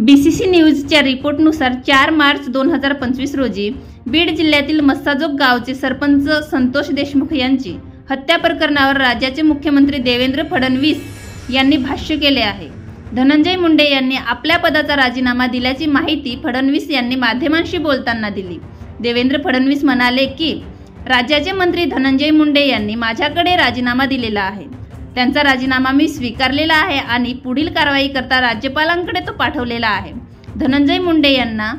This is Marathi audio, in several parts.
बीसीसी न्यूजच्या रिपोर्टनुसार 4 मार्च 2025 रोजी बीड जिल्ह्यातील मस्साजोग गावचे सरपंच संतोष देशमुख यांची हत्या प्रकरणावर राज्याचे मुख्यमंत्री देवेंद्र फडणवीस यांनी भाष्य केले आहे। धनंजय मुंडे यांनी आपल्या पदाचा राजीनामा दिल्याची माहिती फडणवीस यांनी माध्यमांशी बोलताना दिली। देवेंद्र फडणवीस म्हणाले की राज्याचे मंत्री धनंजय मुंडे यांनी माझ्याकडे राजीनामा दिलेला आहे। त्यांचा राजीनामा मी स्वीकारलेला आहे आणि पुढील कारवाई करता राज्यपालांकडे तो पाठवलेला आहे। धनंजय मुंडे यांना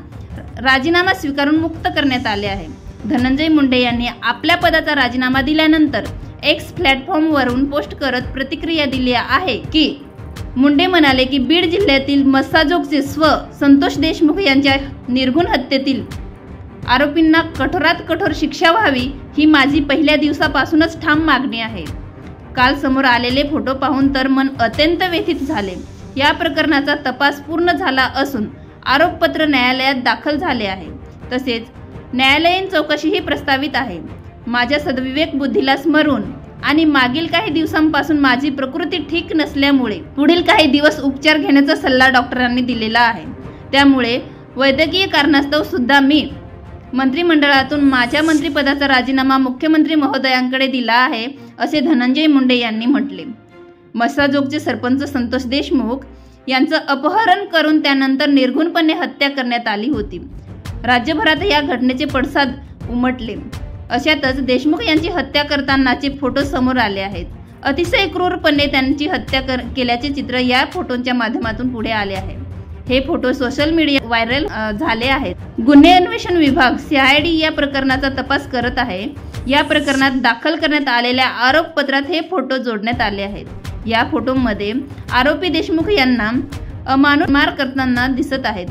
राजीनामा स्वीकारून मुक्त करण्यात आले आहे। धनंजय मुंडे यांनी आपल्या पदाचा राजीनामा दिल्यानंतर एक्स प्लॅटफॉर्मवरून पोस्ट करत प्रतिक्रिया दिली आहे की मुंडे म्हणाले की बीड जिल्ह्यातील मस्साजोगचे संतोष देशमुख यांच्या निर्घुण हत्येतील आरोपींना कठोरात कठोर शिक्षा व्हावी ही माझी पहिल्या दिवसापासूनच ठाम मागणी आहे। काल समोर आलेले फोटो पाहून तर मन अत्यंत व्यथित झाले। या प्रकरणाचा तपास पूर्ण झाला असून आरोपपत्र न्यायालयात दाखल झाले आहे। तसेच न्यायालयीन चौकशीही प्रस्तावित आहे। माझ्या सद्विवेक बुद्धीला स्मरून आणि मागील काही दिवसांपासून माझी प्रकृती ठीक नसल्यामुळे पुढील काही दिवस उपचार घेण्याचा सल्ला डॉक्टरांनी दिलेला आहे। त्यामुळे वैद्यकीय कारणास्तव सुद्धा मी मंत्रिमंडळातून माझ्या मंत्रिपदाचा राजीनामा मुख्यमंत्री महोदयांकडे दिला आहे, असे धनंजय मुंडे यांनी म्हटले। मस्साजोगचे सरपंच संतोष देशमुख यांचं अपहरण करून त्यानंतर निर्घुणपणे हत्या करण्यात आली होती। राज्यभरात या घटनेचे पडसाद उमटले। अशातच देशमुख यांची हत्या करतानाचे फोटो समोर आले आहेत। अतिशय क्रूरपणे त्यांची हत्या केल्याचे चित्र या फोटोंच्या माध्यमातून पुढे आले आहे। हे फोटो सोशल मीडिया व्हायरल झाले आहेत। गुन्हे अन्वेषण विभाग CID या प्रकरणाचा तपास करत आहे। या प्रकरणात दाखल करण्यात आलेल्या आरोपपत्रात हे फोटो जोडण्यात आले आहेत। या फोटोमध्ये आरोपी देशमुख यांना अमानुष मार करताना दिसत आहेत,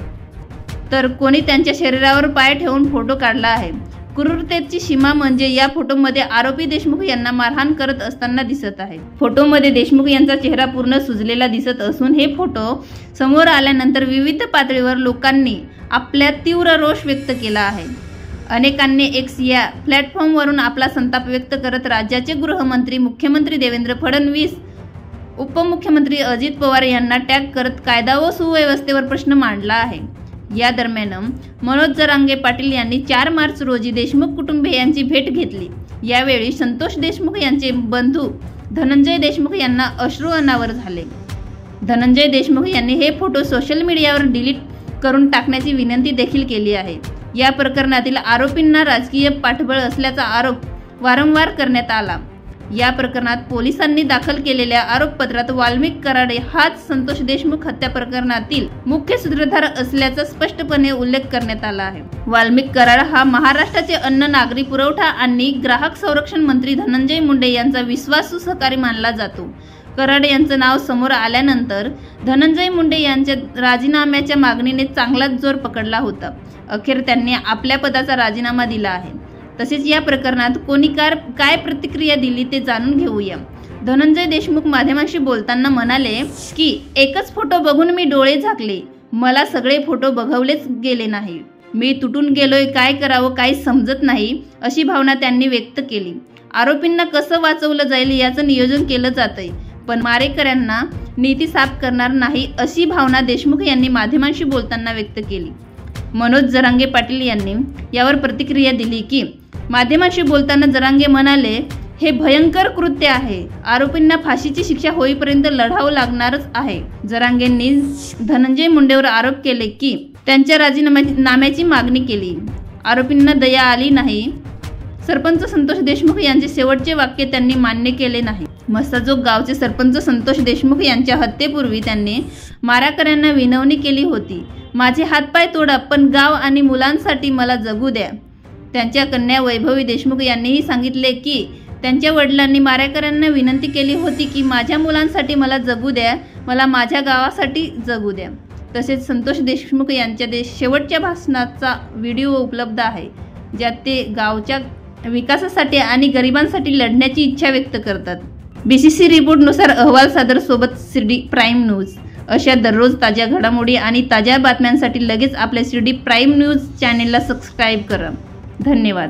तर कोणी त्यांच्या शरीरावर पाय ठेवून फोटो काढला आहे। क्रूरतेची सीमा म्हणजे या फोटोमध्ये आरोपी देशमुख यांना मारहाण करत असताना दिसत आहे। फोटोमध्ये देशमुख यांचा चेहरा पूर्ण सुजलेला दिसत असून हे फोटो समोर आल्यानंतर विविध पातळीवर लोकांनी आपला तीव्र रोष व्यक्त केला आहे। अनेकांनी एक्स या प्लॅटफॉर्मवरून आपला संताप व्यक्त करत राज्याचे गृहमंत्री, मुख्यमंत्री देवेंद्र फडणवीस, उपमुख्यमंत्री अजित पवार यांना टॅग करत कायदा व सुव्यवस्थेवर प्रश्न मांडला आहे। या दरम्यान मनोज जरांगे पाटील यांनी 4 मार्च रोजी देशमुख कुटुंबियांची भेट घेतली। यावेळी संतोष देशमुख यांचे बंधू धनंजय देशमुख यांना अश्रू अनावर झाले। धनंजय देशमुख यांनी हे फोटो सोशल मीडियावर डिलीट करून टाकण्याची विनंती देखील केली आहे। या प्रकरणातील आरोपींना राजकीय पाठबळ असल्याचा आरोप वारंवार करण्यात आला। या प्रकरणात पोलिसांनी दाखल केलेल्या आरोपपत्रात वाल्मिक कराड हाच संतोष देशमुख हत्या प्रकरणातील मुख्य सूत्रधार असल्याचा स्पष्टपणे उल्लेख करण्यात आला आहे। वाल्मिक कराड हा महाराष्ट्राचे अन्न, नागरी पुरवठा आणि ग्राहक संरक्षण मंत्री धनंजय मुंडे यांचा विश्वासू सहकारी मानला जातो। कराड यांचं नाव समोर आल्यानंतर धनंजय मुंडे यांच्या राजीनाम्याच्या मागणीने चांगलाच जोर पकडला होता। अखेर त्यांनी आपल्या पदाचा राजीनामा दिला आहे। तसेच या प्रकरणात कोणी काय प्रतिक्रिया दिली ते जाणून घेऊया। धनंजय देशमुख माध्यमांशी बोलताना म्हणाले की एकच फोटो बघून मी डोळे झाकले, मला सगळे फोटो बघवलेच गेले नाही, मी तुटून गेलोय, काय करावं काही समजत नाही, अशी भावना त्यांनी व्यक्त केली। आरोपींना कसं वाचवलं जाईल याचं नियोजन केलं जातंय, पण मारेकऱ्यांना नीती साफ करणार नाही, अशी भावना देशमुख यांनी माध्यमांशी बोलताना व्यक्त केली। मनोज जरांगे पाटील यांनी यावर प्रतिक्रिया दिली की माध्यमांशी बोलताना जरांगे म्हणाले, हे भयंकर कृत्य आहे, आरोपींना फाशीची शिक्षा होईपर्यंत लढावं लागणारच आहे। जरांगेंनी धनंजय मुंडेवर आरोप केले की त्यांच्या राजीनाम्याची मागणी केली, आरोपींना दया आली नाही। सरपंच संतोष देशमुख यांचे शेवटचे वाक्य त्यांनी मान्य केले नाही। मस्साजोग गावचे सरपंच संतोष देशमुख यांच्या हत्येपूर्वी त्यांनी मारेकऱ्यांना विनवणी केली होती, माझे हातपाय तोडा पण गाव आणि मुलांसाठी मला जगू द्या। त्यांच्या कन्या वैभवी देशमुख यांनीही सांगितले की त्यांच्या वडिलांनी मारेकऱ्यांना विनंती केली होती की माझ्या मुलांसाठी मला जगू द्या, मला माझ्या गावासाठी जगू द्या। तसेच संतोष देशमुख यांच्या शेवटच्या भाषणाचा व्हिडिओ उपलब्ध आहे, ज्यात ते गावच्या विकासासाठी आणि गरिबांसाठी लढण्याची इच्छा व्यक्त करतात। BCC रिपोर्टनुसार अहवाल सादर सोबत CD प्राईम न्यूज। अशा दररोज ताज्या घडामोडी आणि ताज्या बातम्यांसाठी लगेच आपल्या CD प्राईम न्यूज चॅनेलला सबस्क्राईब करा। धन्यवाद।